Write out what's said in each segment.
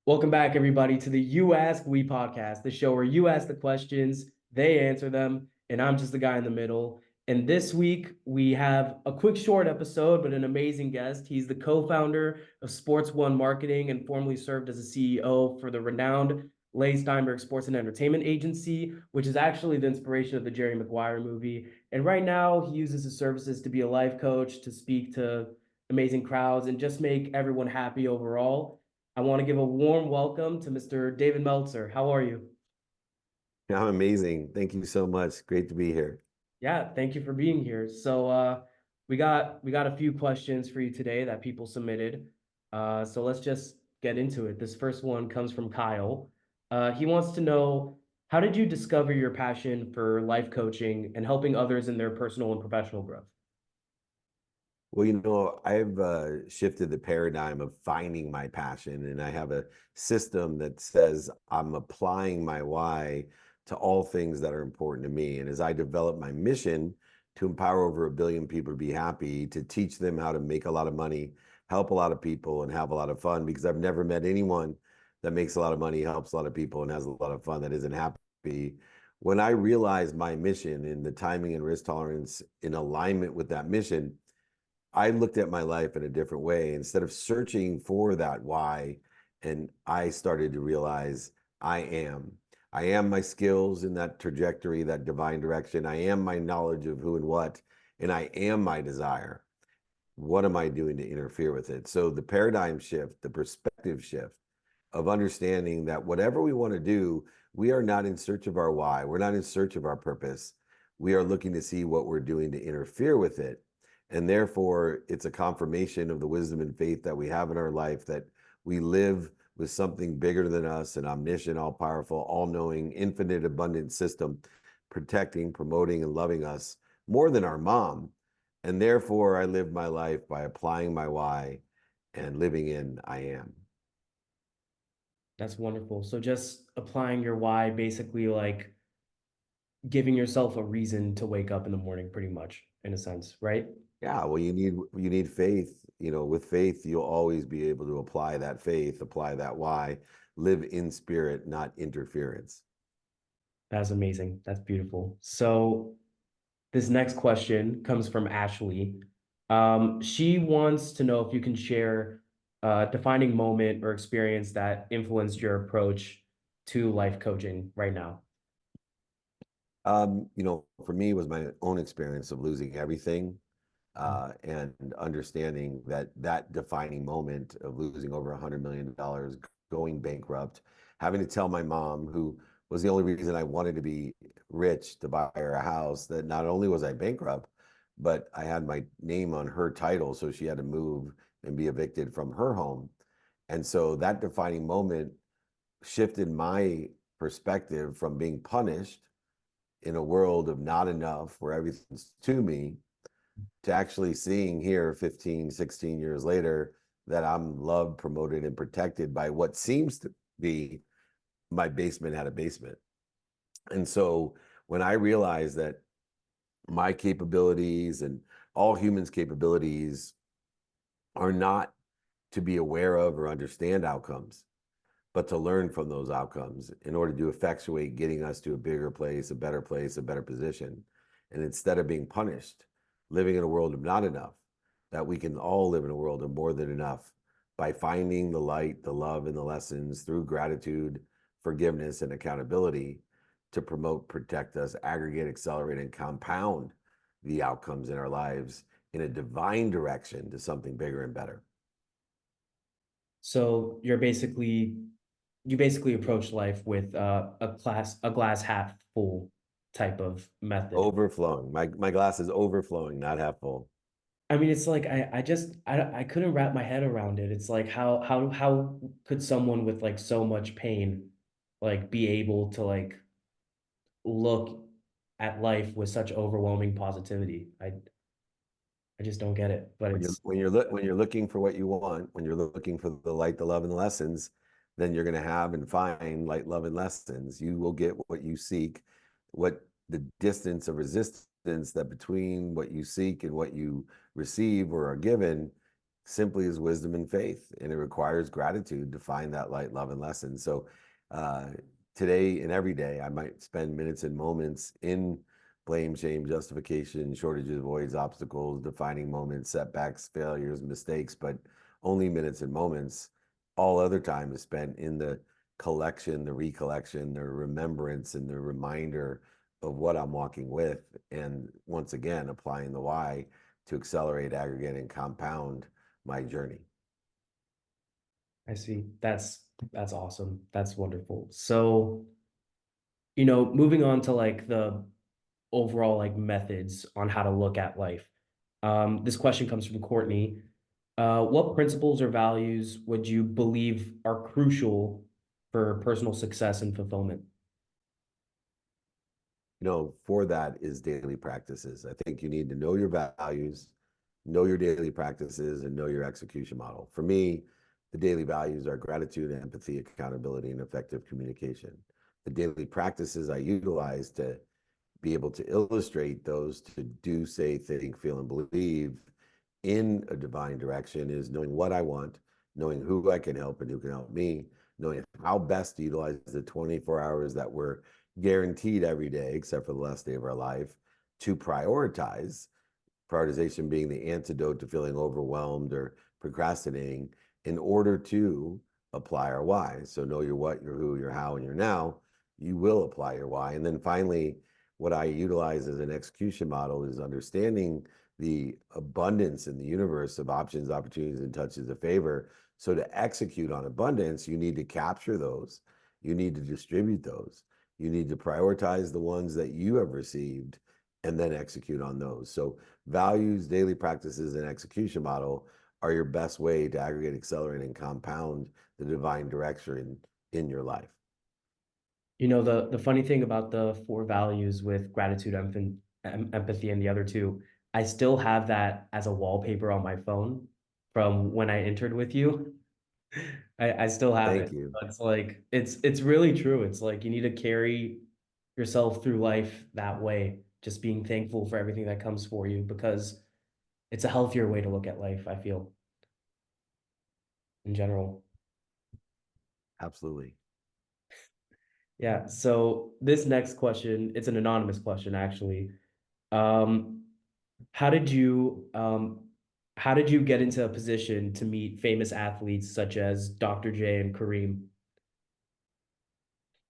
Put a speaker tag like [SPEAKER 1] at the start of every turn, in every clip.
[SPEAKER 1] Welcome back, everybody, to the You Ask We podcast, the show where you ask the questions, they answer them, and I'm just the guy in the middle. And this week, we have a quick, short episode, but an amazing guest. He's the co founder of Sports1 Marketing and formerly served as a CEO for the renowned Leigh Steinberg Sports and Entertainment Agency, which is actually the inspiration of the Jerry Maguire movie. And right now, he uses his services to be a life coach, to speak to amazing crowds, and just make everyone happy overall. I want to give a warm welcome to Mr. David Meltzer. How are you?
[SPEAKER 2] Yeah, I'm amazing. Thank you so much. Great to be here.
[SPEAKER 1] Yeah, thank you for being here. So we got a few questions for you today that people submitted. So let's just get into it. This first one comes from Kyle. He wants to know, how did you discover your passion for life coaching and helping others in their personal and professional growth?
[SPEAKER 2] Well, I've shifted the paradigm of finding my passion, and I have a system that says I'm applying my why to all things that are important to me. And as I develop my mission to empower over 1 billion people to be happy, to teach them how to make a lot of money, help a lot of people, and have a lot of fun, because I've never met anyone that makes a lot of money, helps a lot of people, and has a lot of fun that isn't happy. When I realized my mission and the timing and risk tolerance in alignment with that mission, I looked at my life in a different way. Instead of searching for that why, and I started to realize I am. I am my skills in that trajectory, that divine direction. I am my knowledge of who and what, and I am my desire. What am I doing to interfere with it? So the paradigm shift, the perspective shift of understanding that whatever we want to do, we are not in search of our why. We're not in search of our purpose. We are looking to see what we're doing to interfere with it. And therefore, it's a confirmation of the wisdom and faith that we have in our life, that we live with something bigger than us, an omniscient, all powerful, all knowing, infinite, abundant system, protecting, promoting, and loving us more than our mom. And therefore, I live my life by applying my why and living in I am.
[SPEAKER 1] That's wonderful. So just applying your why, basically like giving yourself a reason to wake up in the morning, pretty much, in a sense, right?
[SPEAKER 2] Yeah, well, you need faith. With faith, you'll always be able to apply that faith, apply that why, live in spirit, not interference.
[SPEAKER 1] That's amazing. That's beautiful. So this next question comes from Ashley. She wants to know if you can share a defining moment or experience that influenced your approach to life coaching right now.
[SPEAKER 2] For me, it was my own experience of losing everything, and understanding that defining moment of losing over $100 million, going bankrupt, having to tell my mom, who was the only reason I wanted to be rich, to buy her a house, that not only was I bankrupt, but I had my name on her title, so she had to move and be evicted from her home. And so that defining moment shifted my perspective from being punished in a world of not enough, where everything's to me, to actually seeing here 15, 16 years later that I'm loved, promoted, and protected by what seems to be my basement had a basement. And so when I realized that my capabilities and all humans' capabilities are not to be aware of or understand outcomes, but to learn from those outcomes in order to effectuate getting us to a bigger place, a better position. And instead of being punished, living in a world of not enough, that we can all live in a world of more than enough by finding the light, the love, and the lessons through gratitude, forgiveness, and accountability to promote, protect us, aggregate, accelerate, and compound the outcomes in our lives in a divine direction to something bigger and better.
[SPEAKER 1] So you basically approach life with a glass half full type of method.
[SPEAKER 2] Overflowing. My glass is overflowing, not half full.
[SPEAKER 1] I mean, it's like I couldn't wrap my head around it. It's like how could someone with like so much pain like be able to like look at life with such overwhelming positivity? I just don't get it. But it's
[SPEAKER 2] When you're looking for what you want, when you're looking for the light, the love, and the lessons, then you're going to have and find light, love, and lessons. You will get what you seek. What the distance of resistance that between what you seek and what you receive or are given simply is wisdom and faith, and it requires gratitude to find that light, love, and lesson. So uh, today and every day, I might spend minutes and moments in blame, shame, justification, shortages, voids, obstacles, defining moments, setbacks, failures, mistakes, but only minutes and moments. All other time is spent in the collection, the recollection, the remembrance, and the reminder of what I'm walking with. And once again, applying the why to accelerate, aggregate, and compound my journey.
[SPEAKER 1] I see. That's awesome. That's wonderful. So, moving on to like the overall like methods on how to look at life. This question comes from Courtney. What principles or values would you believe are crucial for personal success and fulfillment?
[SPEAKER 2] For that is daily practices. I think you need to know your values, know your daily practices, and know your execution model. For me, the daily values are gratitude, empathy, accountability, and effective communication. The daily practices I utilize to be able to illustrate those to do, say, think, feel, and believe in a divine direction is knowing what I want, knowing who I can help and who can help me, knowing how best to utilize the 24 hours that we're guaranteed every day, except for the last day of our life, to prioritize. Prioritization being the antidote to feeling overwhelmed or procrastinating in order to apply our why. So know your what, your who, your how, and your now. You will apply your why. And then finally, what I utilize as an execution model is understanding the abundance in the universe of options, opportunities, and touches of favor. So to execute on abundance, you need to capture those. You need to distribute those. You need to prioritize the ones that you have received and then execute on those. So values, daily practices, and execution model are your best way to aggregate, accelerate, and compound the divine direction in your life.
[SPEAKER 1] The funny thing about the four values with gratitude, empathy, and the other two, I still have that as a wallpaper on my phone from when I entered with you. I still have
[SPEAKER 2] Thank
[SPEAKER 1] it.
[SPEAKER 2] you.
[SPEAKER 1] It's like it's really true. It's like you need to carry yourself through life that way, just being thankful for everything that comes for you because it's a healthier way to look at life, I feel, in general.
[SPEAKER 2] Absolutely.
[SPEAKER 1] Yeah. So this next question, it's an anonymous question actually. Um, how did you how did you get into a position to meet famous athletes such as Dr. J and Kareem?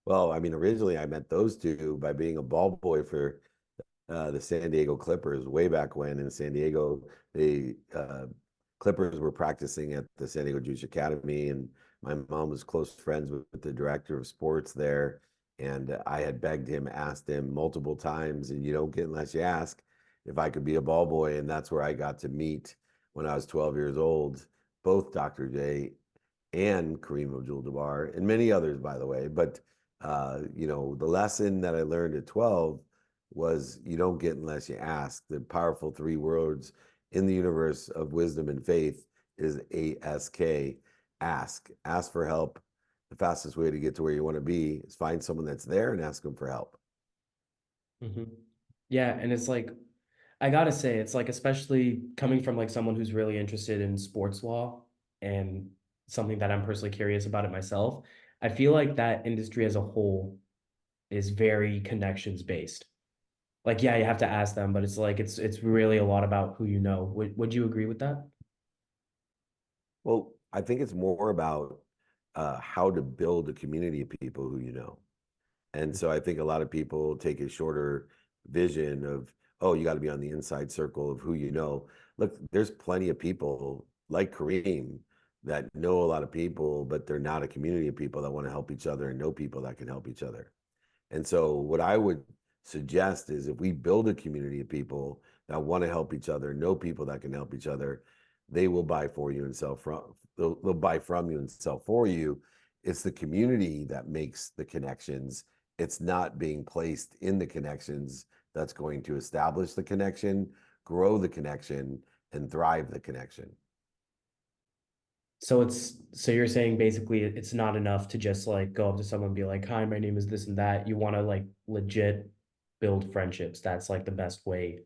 [SPEAKER 2] Well, I mean, originally I met those two by being a ball boy for the San Diego Clippers way back when in San Diego. The Clippers were practicing at the San Diego Jewish Academy, and my mom was close friends with the director of sports there. And I had begged him, asked him multiple times, and you don't get unless you ask, if I could be a ball boy. And that's where I got to meet when I was 12 years old, both Dr. J and Kareem Abdul-Jabbar, and many others, by the way. But the lesson that I learned at 12 was you don't get unless you ask. The powerful three words in the universe of wisdom and faith is ASK, ask. Ask for help. The fastest way to get to where you want to be is find someone that's there and ask them for help.
[SPEAKER 1] Mhm. Yeah, and it's like I gotta say, it's like especially coming from like someone who's really interested in sports law and something that I'm personally curious about it myself. I feel like that industry as a whole is very connections based. Like, yeah, you have to ask them, but it's like it's really a lot about who you know. Would you agree with that?
[SPEAKER 2] Well, I think it's more about how to build a community of people who you know. And so I think a lot of people take a shorter vision of, oh, you got to be on the inside circle of who you know. Look, there's plenty of people like Kareem that know a lot of people, but they're not a community of people that want to help each other and know people that can help each other. And so what I would suggest is if we build a community of people that want to help each other, know people that can help each other, they will buy for you and sell from they'll buy from you and sell for you. It's the community that makes the connections. It's not being placed in the connections that's going to establish the connection, grow the connection, and thrive the connection.
[SPEAKER 1] So you're saying basically it's not enough to just like go up to someone and be like, "Hi, my name is this and that." You want to like legit build friendships. That's like the best way.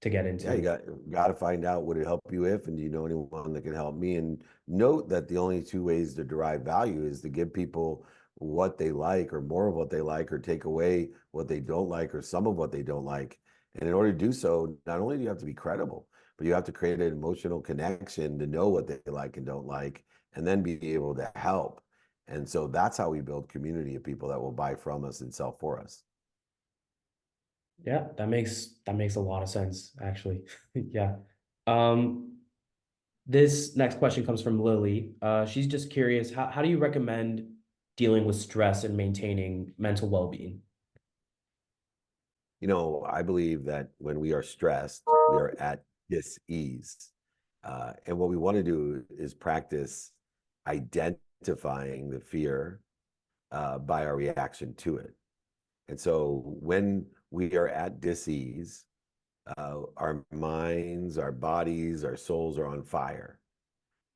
[SPEAKER 1] to get into.
[SPEAKER 2] Yeah, you got to find out what it help you with, and do you know anyone that can help me? And note that the only two ways to derive value is to give people what they like, or more of what they like, or take away what they don't like, or some of what they don't like. And in order to do so, not only do you have to be credible, but you have to create an emotional connection to know what they like and don't like, and then be able to help. And so that's how we build community of people that will buy from us and sell for us.
[SPEAKER 1] Yeah, that makes a lot of sense, actually. Yeah. Um, this next question comes from Lily. She's just curious, how do you recommend dealing with stress and maintaining mental well-being?
[SPEAKER 2] You know, I believe that when we are stressed, we are at dis-ease. And what we want to do is practice identifying the fear by our reaction to it. And so when we are at dis-ease, our minds, our bodies, our souls are on fire.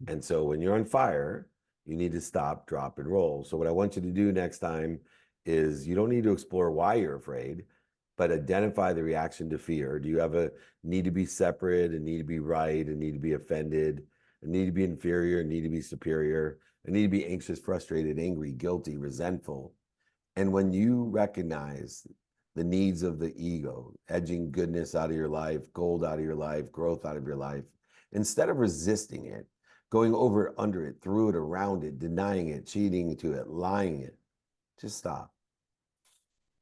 [SPEAKER 2] And so when you're on fire, you need to stop, drop, and roll. So what I want you to do next time is, you don't need to explore why you're afraid, but identify the reaction to fear. Do you have a need to be separate, a need to be right, a need to be offended, a need to be inferior, a need to be superior, a need to be anxious, frustrated, angry, guilty, resentful? And when you recognize the needs of the ego, edging goodness out of your life, gold out of your life, growth out of your life, instead of resisting it, going over it, under it, through it, around it, denying it, cheating to it, lying it, just stop.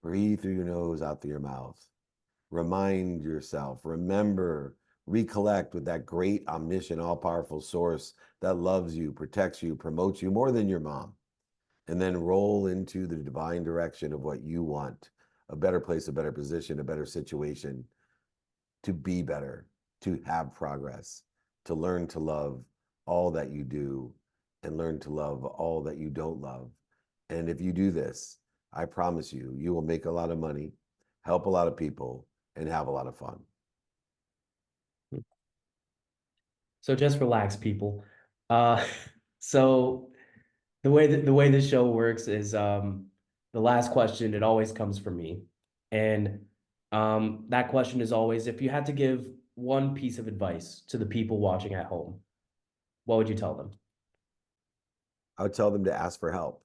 [SPEAKER 2] Breathe through your nose, out through your mouth. Remind yourself, remember, recollect with that great, omniscient, all-powerful source that loves you, protects you, promotes you more than your mom. And then roll into the divine direction of what you want: a better place, a better position, a better situation, to be better, to have progress, to learn to love all that you do, and learn to love all that you don't love. And if you do this, I promise you, you will make a lot of money, help a lot of people, and have a lot of fun.
[SPEAKER 1] So just relax, people. Uh, so the way this show works is the last question, it always comes from me. And that question is always, if you had to give one piece of advice to the people watching at home, what would you tell them?
[SPEAKER 2] I would tell them to ask for help.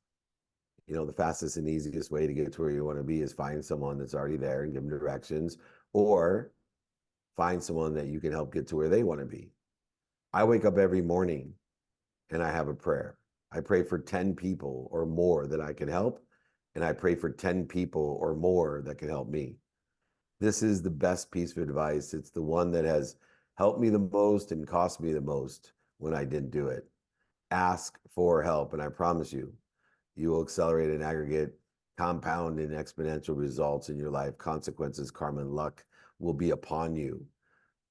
[SPEAKER 2] You know, the fastest and easiest way to get to where you want to be is find someone that's already there and give them directions, or find someone that you can help get to where they want to be. I wake up every morning and I have a prayer. I pray for 10 people or more that I can help, and I pray for 10 people or more that can help me. This is the best piece of advice. It's the one that has helped me the most and cost me the most when I didn't do it. Ask for help, and I promise you, you will accelerate and aggregate, compound and exponential results in your life. Consequences, karma, and luck will be upon you,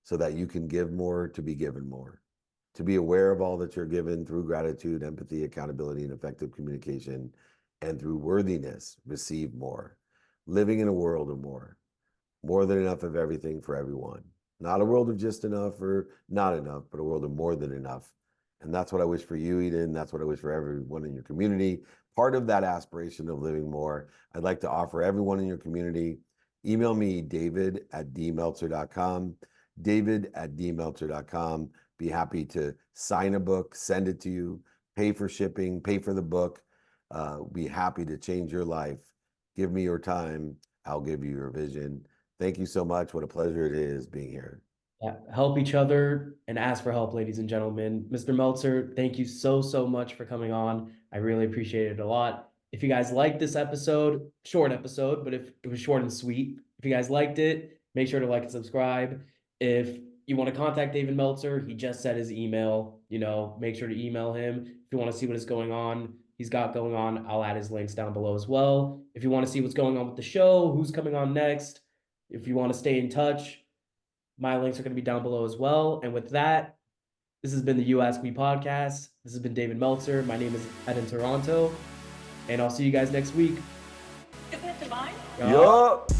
[SPEAKER 2] so that you can give more to be given more. To be aware of all that you're given through gratitude, empathy, accountability, and effective communication, and through worthiness, receive more. Living in a world of more than enough of everything for everyone. Not a world of just enough or not enough, but a world of more than enough. And that's what I wish for you, Eden. That's what I wish for everyone in your community. Part of that aspiration of living more, I'd like to offer everyone in your community. Email me, david@dmeltzer.com, david@dmeltzer.com. Be happy to sign a book, send it to you, pay for shipping, pay for the book. Be happy to change your life. Give me your time. I'll give you your vision. Thank you so much. What a pleasure it is being here.
[SPEAKER 1] Yeah, help each other and ask for help, ladies and gentlemen. Mr. Meltzer, thank you so much for coming on. I really appreciate it a lot. If you guys liked this episode, short episode, but if it was short and sweet, if you guys liked it, make sure to like and subscribe. If you want to contact David Meltzer, he just said his email, make sure to email him. If you want to see what is going on, he's got going on, I'll add his links down below as well. If you want to see what's going on with the show, who's coming on next, if you want to stay in touch, my links are going to be down below as well. And with that, this has been the You Ask Me podcast. This has been David Meltzer. My name is Ed in Toronto, and I'll see you guys next week.
[SPEAKER 3] Isn't it divine?
[SPEAKER 2] Yup.